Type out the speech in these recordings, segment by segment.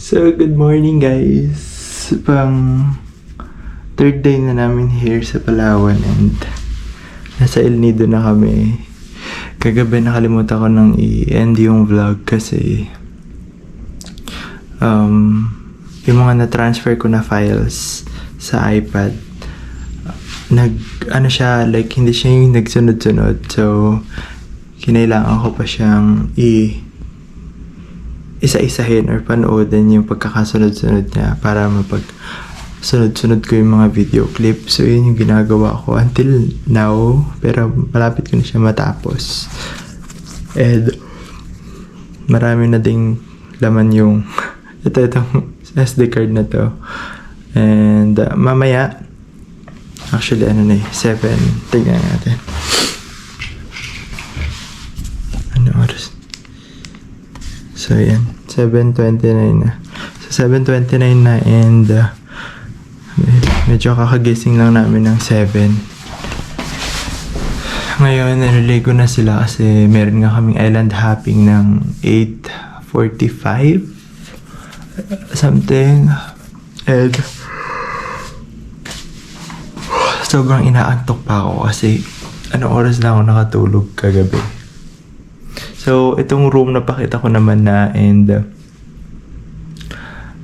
So, good morning guys. Pang third day na namin here sa Palawan and nasa El Nido na kami. Kagabi nakalimutan ko nang i-end yung vlog kasi yung mga na-transfer ko na files sa iPad hindi siya yung nagsunod-sunod, so kinailangan ko pa siyang isa-isahin or panoodin yung pagkakasunod-sunod niya para sunod-sunod ko yung mga video clip. So yun yung ginagawa ko until now, pero malapit ko na siya matapos. And marami na ding laman yung itong SD card na to. And mamaya, actually 7, tignan natin. Ano oras? So yan, 7:29 na. So 7:29 na and medyo kakagising lang namin ng 7. Ngayon, naliligo na sila kasi meron nga kaming island hopping ng 8:45 something. And sobrang inaantok pa ako kasi oras na ako nakatulog kagabi. So, itong room na pakita ko naman na and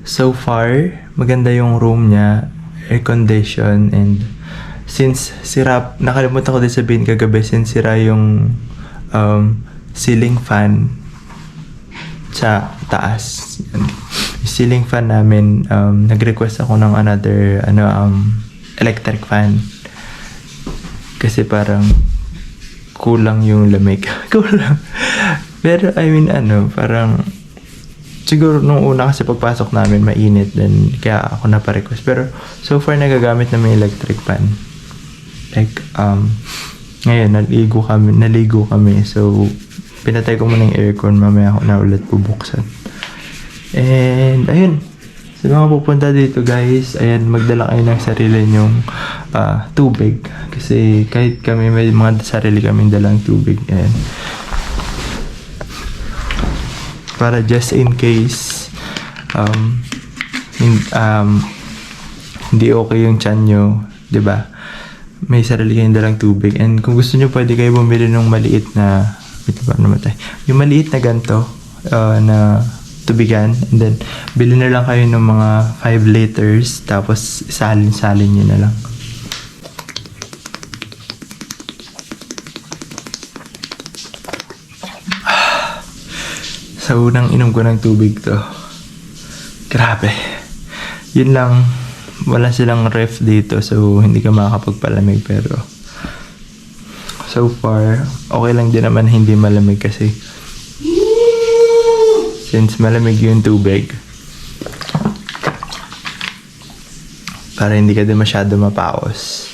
so far, maganda yung room niya, air condition, and since nakalimutan ko din sabihin kagabi, since sira yung ceiling fan sa taas. Yung ceiling fan namin, nag-request ako ng another electric fan. Kasi parang kulang yung lamig. Kulang. Pero parang siguro nung una kasi pagpasok namin mainit then kaya ako naparequest. Pero so far nagagamit namin electric fan. Like ngayon naligo kami. So pinatay ko muna yung aircon, mamaya ako na ulit bubuksan. And ayun, sa mga pupunta dito guys, ayan, magdala kayo ng sarili nyong tubig. Kasi kahit kami may mga sarili kaming dalang tubig. Ayan. Para just in case hindi okay yung tiyan nyo, diba? May sarili kayong dalang tubig. And kung gusto nyo, pwede kayo bumili ng maliit na yung maliit na ganito na tubigan, and then bili na lang kayo ng mga 5 liters tapos salin nyo na lang. Sa unang inom ko ng tubig to, grabe, yun lang, wala silang ref dito so hindi ka makakapagpalamig, pero so far okay lang din naman hindi malamig kasi since malamig yung tubig, para hindi ka din masyado mapaos.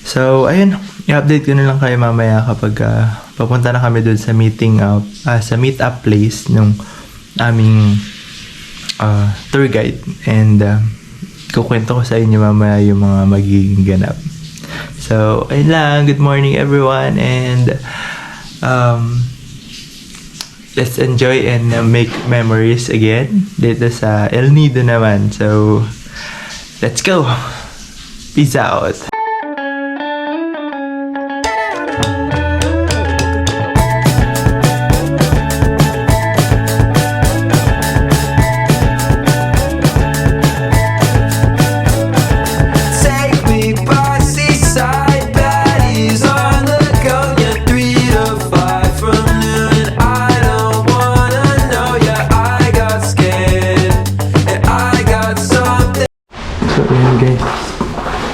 So, ayun, i-update ko na lang kayo mamaya kapag papunta na kami doon sa meet-up place ng aming tour guide. And kukwento ko sa inyo mamaya yung mga magiging ganap. So, ayun lang. Good morning everyone, and let's enjoy and make memories again dito sa El Nido naman. So, let's go! Peace out!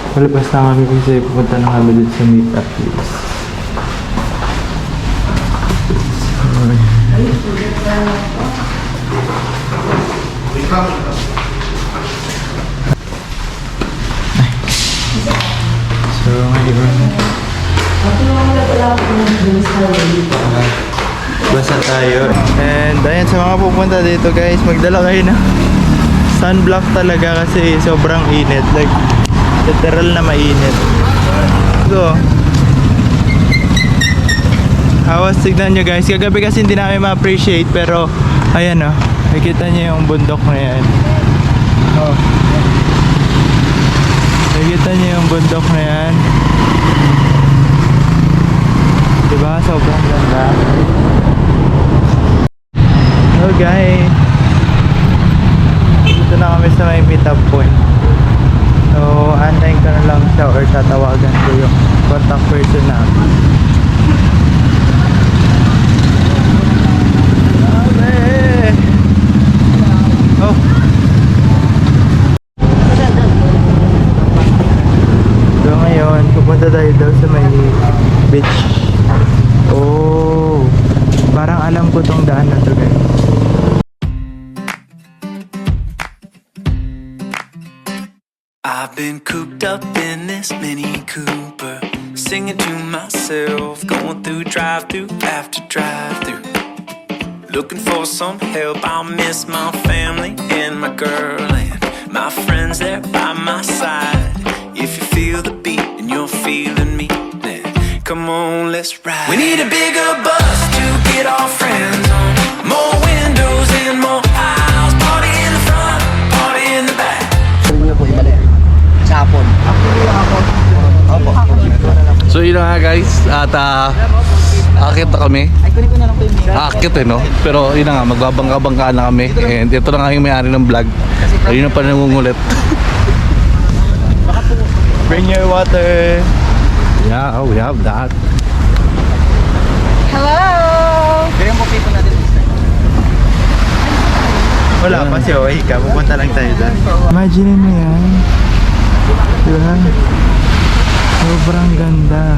Palabas na kami kasi pupunta na kami dun sa meet-up place. So, ngayon basa tayo. And ayan, sa mga pupunta dito guys, magdala kayo ng sunblock talaga kasi sobrang init. Like, literal na mainit. So, Awas, tignan nyo guys. Kagabi kasi hindi namin ma-appreciate pero ayan oh. Nakikita niyo yung bundok na yan. Oh. Nakikita niyo yung bundok na yan. Diba? Sobrang ganda. Hello guys. Dito na kami sa may meet up point. So, antayin ko na lang siya or tatawagan ko yung contact person namin. Grabe! Oh! So ngayon, pupunta tayo daw sa may beach. Oh! Parang alam ko tong daan na to guys. I've been cooped up in this Mini Cooper, singing to myself, going through drive-through after drive-through, looking for some help. I miss my family and my girl and my friends there by my side. If you feel the beat and you're feeling me, then come on, let's ride. We need a bigger bus to get our friends on, more windows and more aisles, party in the front, party in the back. So yun na nga guys, at akit na kami. Akit no? Pero yun na nga, magbabangka-bangka na kami. And ito na nga yung may-ari ng vlog. Ayun na pa nangungulit. Bring your water. Yeah, we have that. Hello! Wala pa si Oy ka, pupunta lang tayo dyan. Imagine mo yan. Diba? Sobrang ganda.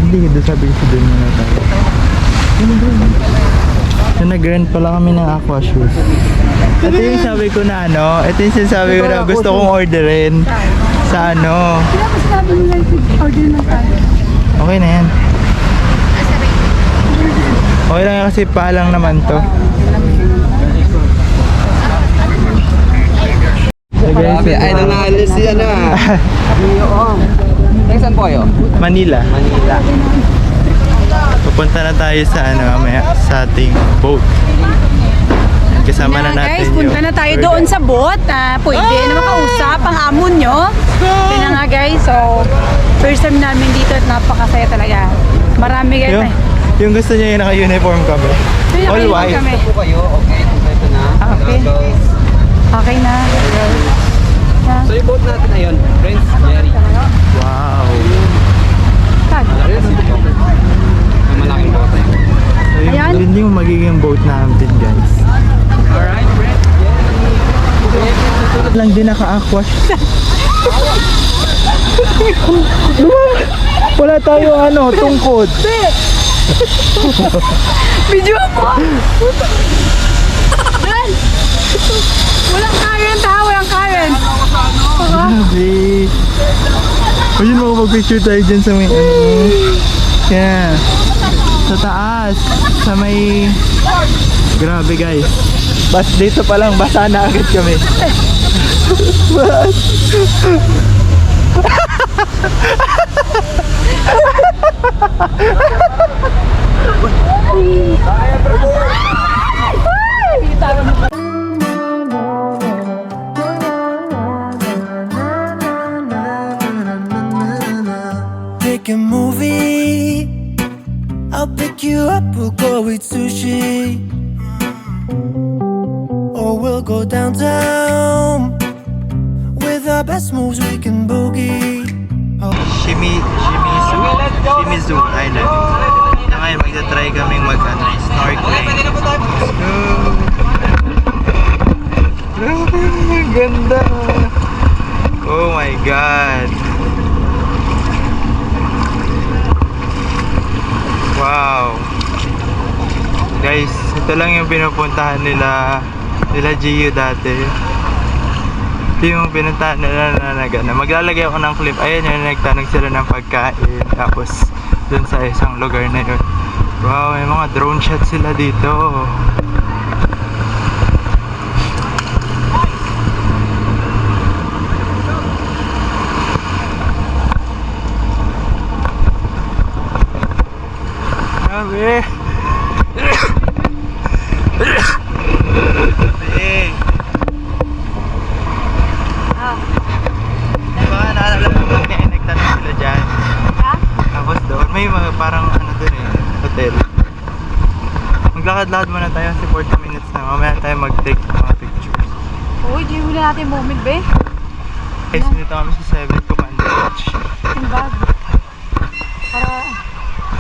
Hindi ka doon, sabi ko doon muna tayo. So nag-rent pala kami ng aqua shoes. Ito yung sabi ko na ano, ito yung sinasabi ko na gusto kong orderin sa ano. Kaya mas sabi nila order na tayo. Okay na yan. Okay lang yan kasi palang naman to. So guys, Ay, nangalis yan ah. Saan po kayo? Manila. Pupunta na tayo sa ano, mamaya sa ating boat. Kasama na natin guys, punta na tayo doon sa boat. Pwede na makausap ang amon nyo. Yun na nga guys, so first time namin dito at napakasaya talaga. Marami guys. Yung gusto niya yung naka-uniform kami. All white. Po kayo, okay, kompleto na. Okay. Okay na. So yung boat natin na yun, Prince Jerry. Wow. Tag. May malaking boat na yun. So Ayan. yun yung magiging boat natin guys. Alright, Prince Jerry. Lang din naka-aqua. Wala tayo ano, tungkod. Video mo! Dan! Walang current ha, walang current. Grabe. Ayun mo, mag-picture tayo dyan sa may ano. Yeah. Sa taas. Sa may... Grabe guys. Bas dito pa lang, basa na agad kami. Bas. Pick a movie, I'll pick you up, we'll go eat sushi, or we'll go downtown. With our best moves we can boogie. Shimizu Island. Na ngayon magta-try kaming snorkeling. Ang ganda. Oh my god. Wow. Guys, ito lang yung pinupuntahan nila Gio dati. Ito yung pinuntahan nila na nagana. Maglalagay ako ng clip. Ayan yung nagtanong sila ng pagkain. Tapos dun sa isang lugar na yun. Wow, may mga drone shots sila dito. Grabe. Maglakad-lakad muna tayo kasi 40 minutes na. Mamaya tayo mag-take ng mga pictures. Uy, di muna natin moment, be. Guys, dito kami sa 7th Commander Watch. Yung bag. Para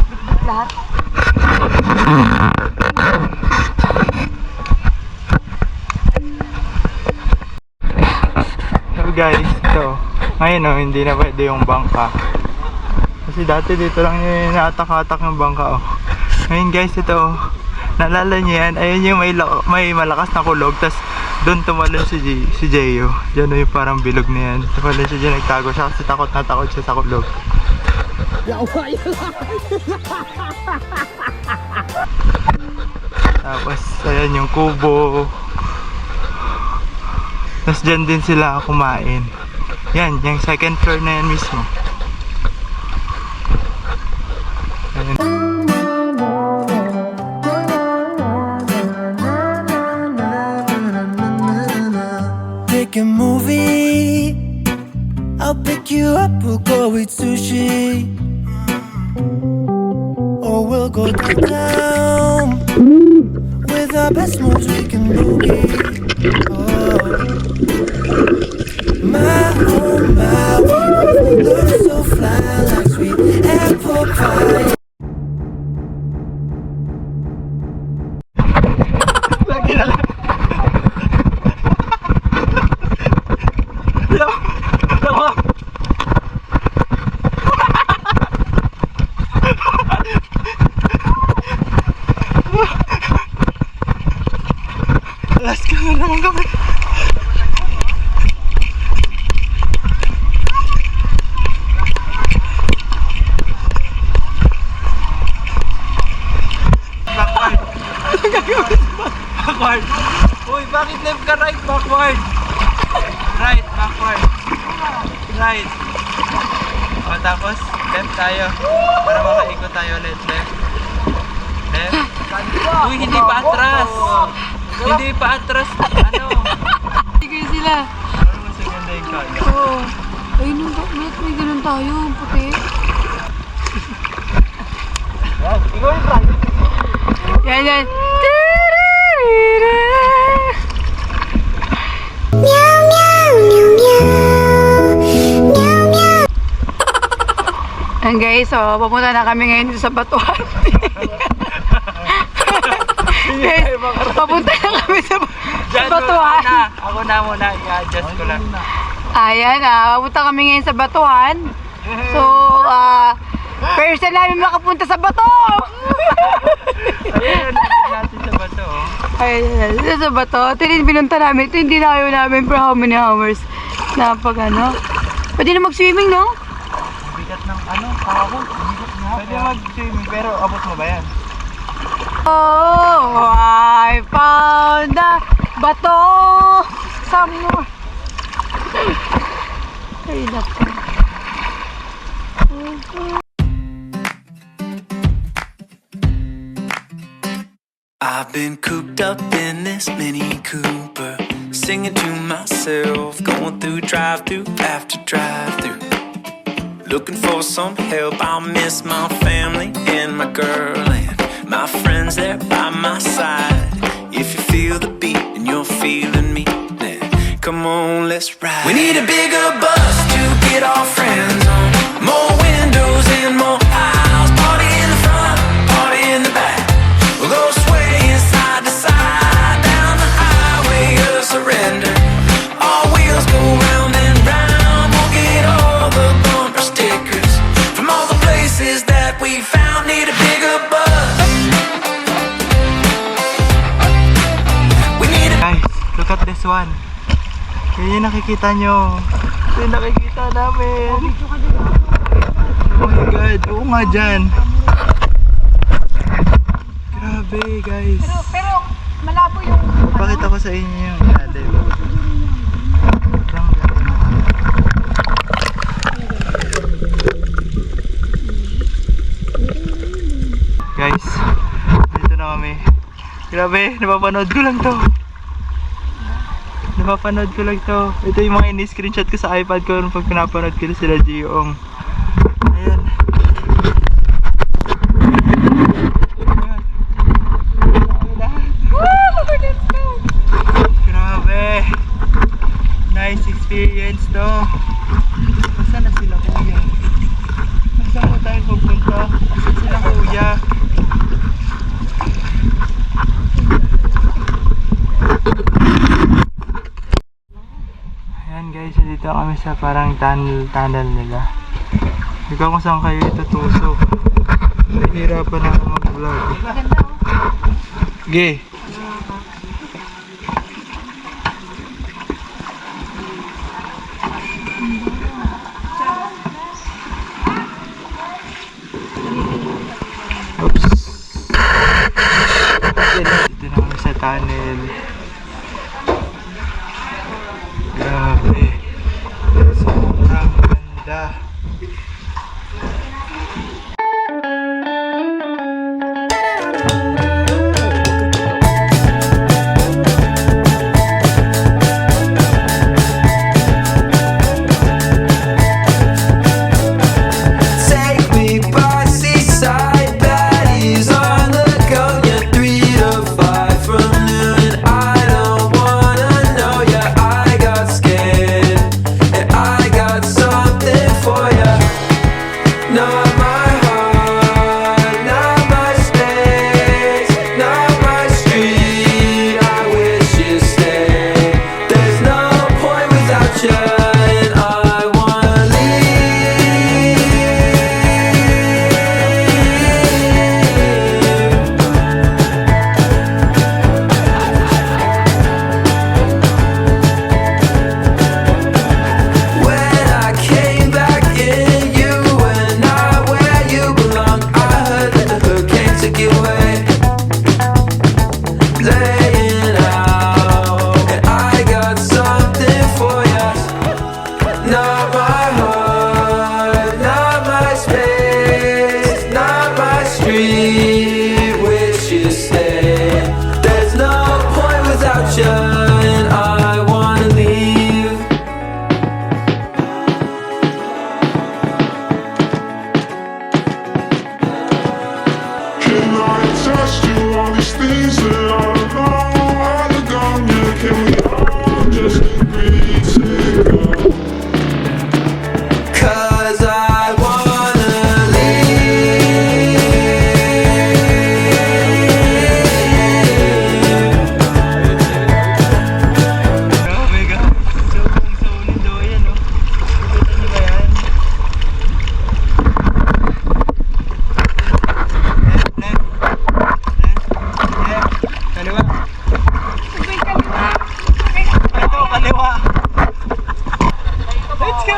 bit-bit lahat. So guys, ito. Ngayon hindi na pwede yung bangka. Kasi dati dito lang yung naatak-atak ng bangka Ngayon guys, ito naalala niyo yan, ayun yung may malakas na kulog. Tapos doon tumalon si Jeyo. Diyan yung parang bilog na yan. Tumalon siya dyan, nagtago siya kasi takot na takot siya sa kulog. Tapos ayan yung kubo. Tapos dyan din sila kumain. Yan, yung second floor na yan mismo. Ayan. Pick a movie, I'll pick you up, we'll go eat sushi. Or we'll go downtown with our best moves we can boogie. Oh my, we look so fly like sweet apple pie. Alas ka na naman kami. Backward. Ano gagawin? Backward. Uy, bakit left ka right? Backward. Right, backward. Right. O tapos, left tayo. Para makaikot tayo ulit. Left. Left. Uy, hindi pa atras. Hindi pa atras. Ano? Sige sila. Ano mas maganda yung kala? Oo. Ayun yung bakit may ganun tayo. Puti. Ikaw yung try. Yan, yan. And guys, so papunta na kami ngayon sa Batuhan. Guys, papunta na kami sa Batuhan. Ako na muna, i-adjust ko lang. Ayan, papunta kami ngayon sa Batuhan. So, first time namin makapunta sa Bato. Ayun, natin sa bato. Ayan, dito sa Bato. Ito yung binunta namin. Ito yung dinayo namin for how many hours. Na pag ano. Pwede na mag-swimming, no? Bigat ng ano, kahapon. Pwede mag-swimming, pero abot mo ba yan? Oh, I found the bato somewhere. Ay, naku. I've been cooped up in this Mini Cooper, singing to myself, going through drive-through after drive-through, looking for some help. I miss my family and my girl and my friends there by my side. If you feel the beat and you're feeling me, then come on, let's ride. We need a bigger bus to get our friends on, more windows and more aisles, party in the front, party in the back. We'll go swaying side to side down the highway of surrender. Our wheels go round and round. We'll get all the bumper stickers from all the places that we found. Need a bigger bus. We need a Guys, look at this one. Yan yung nakikita nyo. Ito yung nakikita namin. Oh my god, oo nga dyan. Grabe guys. Pero malabo yung... Pakita ko sa inyo yung ilalim. Sobrang ganda. Guys, dito na kami. Grabe, napapanood ko lang to. Napapanood ko lang to. Ito yung mga ini-screenshot ko sa iPad ko nung pag pinapanood ko sila Gioong. Ayan. Dito kami sa parang tunnel nila. Hindi ko kung saan kayo itutusok. Nahihirapan na ako mag-vlog. Ge. Oops. Dito na kami sa tunnel. Grabe. Sobrang ganda. Take me by seaside, baddies on the go. You're 3 to 5 from noon. I don't wanna know ya. I got scared, and I got something for ya. Not my heart, not my space, not my street. I wish you stayed. There's no point without ya, and I wanna leave. When I came back in, you were not where you belong. I heard that the hurricane took you away. Laying out, and I got something for ya. Not my heart, not my space, not my street. Wish you stayed. There's no point without ya, and I wanna leave. Can I trust you? All these things that I know are the gone. Yeah, can we all just agree to go? 'Cause I wanna leave. Grabe ka. Sobrang solid daw yan, oh. Nakita niyo ba yan? Left. Kaliwa. Ito, kaliwa. Let's go!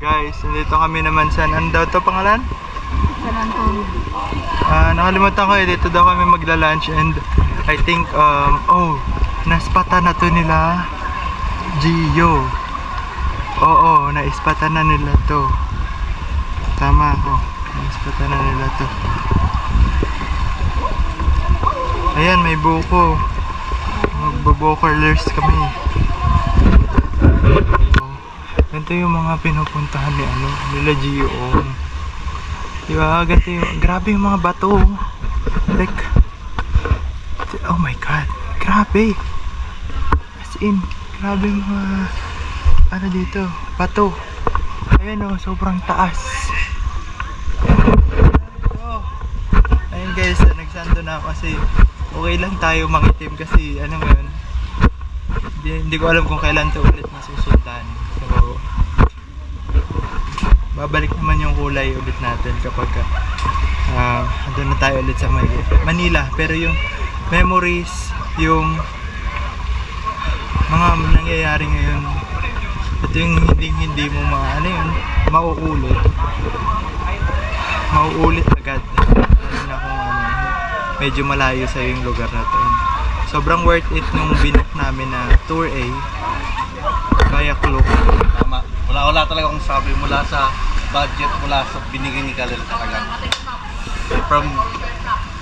Guys, nandito kami naman sa, ano daw to pangalan? Nakalimutan ko dito daw kami magla-lunch and I think, naspatan na to nila Gio. Oo, naispatan na nila to. Tama ako, naispatan na nila to. Ayan, may buko. Magbo-bokerlers kami. Ganito yung mga pinupuntahan ni nila Gio. Diba? Ganito yung, grabe yung mga bato. Like, oh my god, grabe. As in, grabe yung mga, ano dito, bato. Ayan o, sobrang taas. Ayun guys, nagsando na ako kasi okay lang tayo mangitim kasi ano ngayon, hindi ko alam kung kailan to ulit masusundan. So, babalik naman yung kulay ulit natin kapag andun na tayo ulit sa Manila. Pero yung memories, yung mga nangyayari ngayon, ito yung hindi mo mauulit agad. Lalo na kung medyo malayo sa yung lugar na to. Sobrang worth it nung binook namin na Tour A kaya Klook. Tama. Wala talaga akong sabi mula sa budget, mula sa binigay ni Kalel talaga.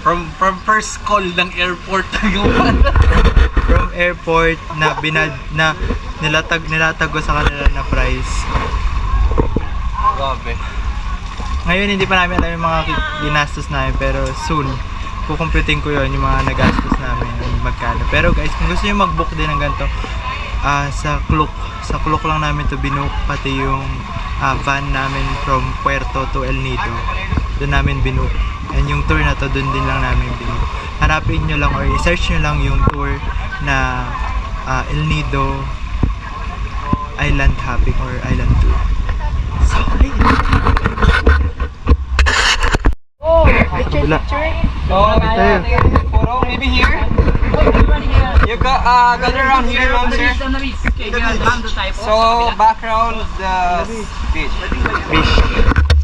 From first call ng airport From airport na nilatag ko sa kanila na price. Grabe. Ngayon hindi pa namin alam yung mga ginastos namin, pero soon kukumputin ko yon yung mga nagastos namin magkano. Pero guys, kung gusto niyo mag-book din ng ganito, sa Klook lang namin to binook, pati yung van namin from Puerto to El Nido. Doon namin binook. And yung tour na to, doon din lang namin binook. Hanapin nyo lang or i-search nyo lang yung tour na El Nido Island Hopping or Island Tour. So, wala. Oh, photo, maybe here. You gather around here, ma'am, sir. So, background, the beach. Fish.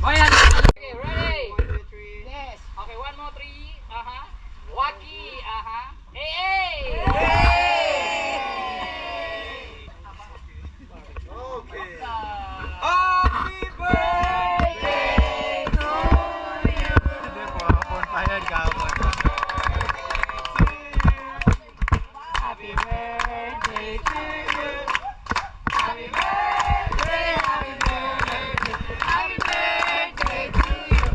Okay, ready? Yes. Okay, 1 more, 3. Waki. Hey. Happy birthday to you. Ayun, kahapon. Happy birthday to you. Happy birthday. Happy birthday. Happy birthday to you.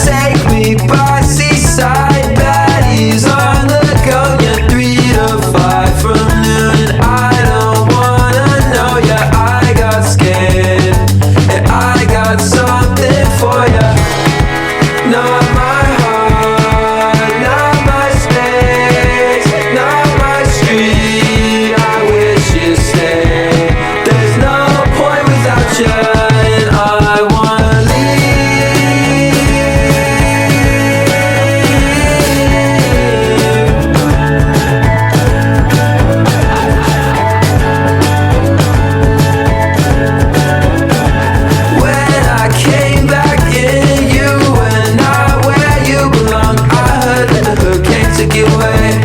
Take me by seaside baddies on the go. You're 3 to 5 from noon. I don't wanna know ya. I got scared, and I got something for ya. Not my heart, not my space, not my street. I wish you'd stay. There's no point without you, and I wanna leave. When I came back in, you were not where you belong. I heard that the hurricane took you away.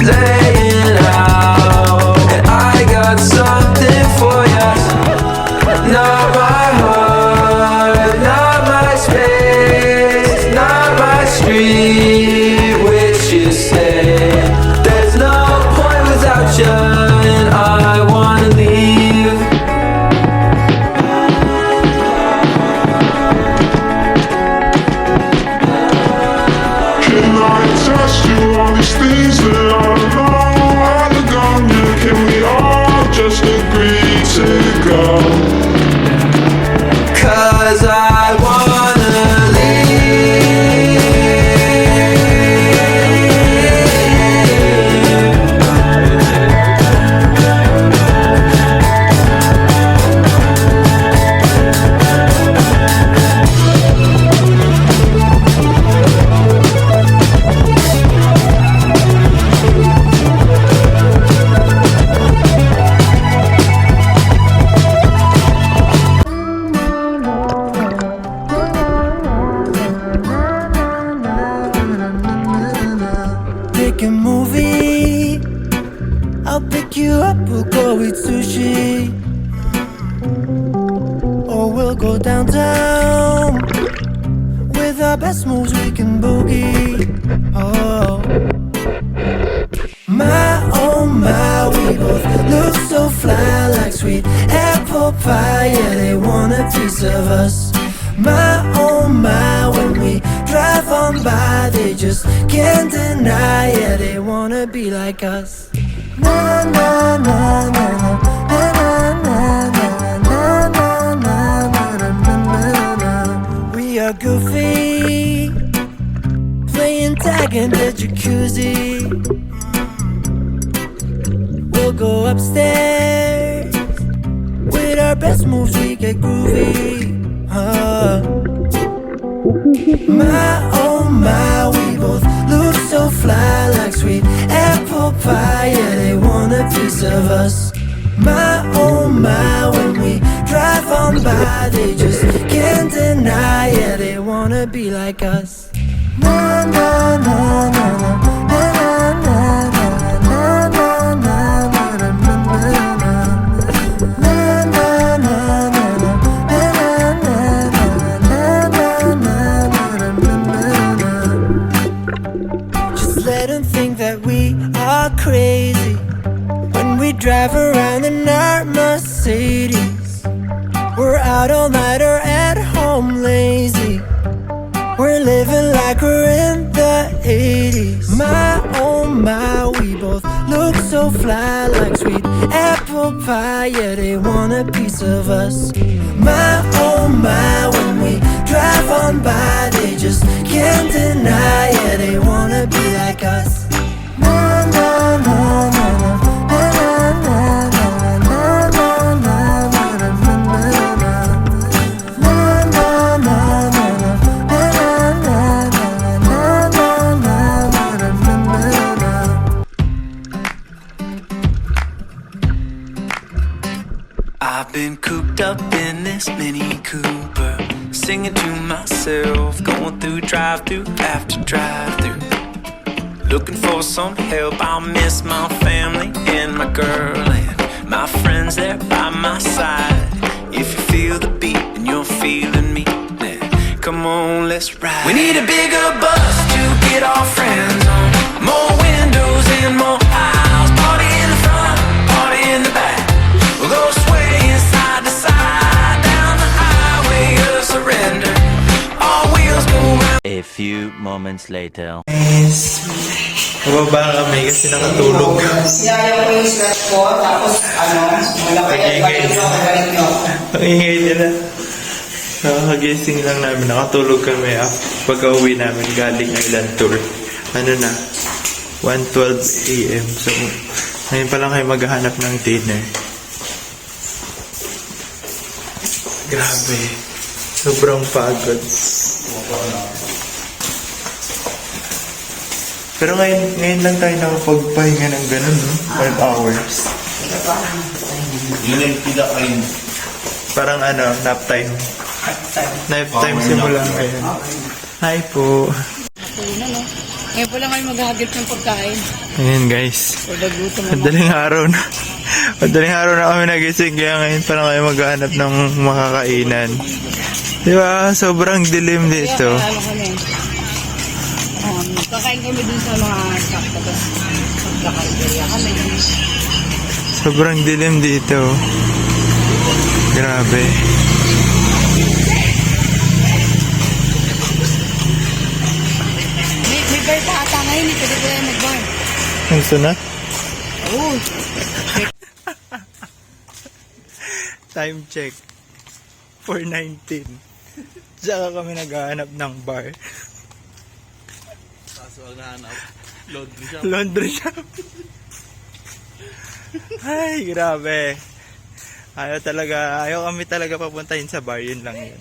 Laying out, and I got something for ya. Not my heart, not my space, not my street. Wish you stay. There's no point without you, and I wanna leave. Can I test you on these things that I know all gone? Yeah, can we all just agree to go? 'Cause I wanna leave. Pick a movie, I'll pick you up, we'll go eat sushi. Or we'll go downtown, with our best moves we can boogie. Oh my, we both look so fly, like sweet apple pie. Yeah, they want a piece of us. My, when we drive on by, they just can't deny. Yeah, they wanna be like us. Na na na na na na na na na na na na. We are goofy, playing tag in the jacuzzi. We'll go upstairs, with our best moves we get groovy. My, we both look so fly, like sweet apple pie. Yeah, they want a piece of us. My, when we drive on by, they just can't deny. Yeah, they wanna be like us. Na na na na na na na drive around in our Mercedes. We're out all night or at home lazy. We're living like we're in the 80s. My oh my, we both look so fly, like sweet apple pie. Yeah, they want a piece of us. My oh my, when we drive on by, they just can't deny. Yeah, they wanna be like us. Na na na na na. I've been cooped up in this Mini Cooper, singing to myself, going through drive-through after drive-through, looking for some help. I'll miss my family and my girl and my friends there by my side. If you feel the beat and you're feeling me, then come on, let's ride. We need a bigger bus to get our friends on, more windows and more aisles, party in the front, party in the back. We'll go swaying side to side down the highway of surrender. All wheels go round. A few moments later. Guys, mababa kami kasi nakatulog. Sinayang ko yung sweat ko, tapos wala kayo balik nyo. Ang ingay nila. Nakakagising lang namin. Nakatulog kami pag-uwi namin galing island tour. Ano na? 1:12 AM. So, ngayon pa lang kayo maghahanap ng dinner. Grabe. Sobrang pagod. Pero ngayon lang tayo nakapagpahinga ng ganun, no? 5 hours. Yun yung pinakain. Parang nap time. Nap time simula ngayon. Hi po. Ngayon po lang kayo maghahagip ng pagkain. Ayan guys. Madaling araw na. Madaling araw na kami nagising, kaya ngayon pa lang kayo maghanap ng makakainan. Diba? Sobrang dilim dito. Kakain kami dun sa mga shop, tapos magkakaiberya kami. Sobrang dilim dito. Grabe. May bar pa ata ngayon, hindi pwede tayo mag-bar. Gusto na? Oo. Time check. 4:19. Saka kami naghahanap ng bar. Kaso ang nahanap, laundry shop. Laundry shop. Ay, grabe. Ayaw kami talaga papuntahin sa bar, yun lang yun.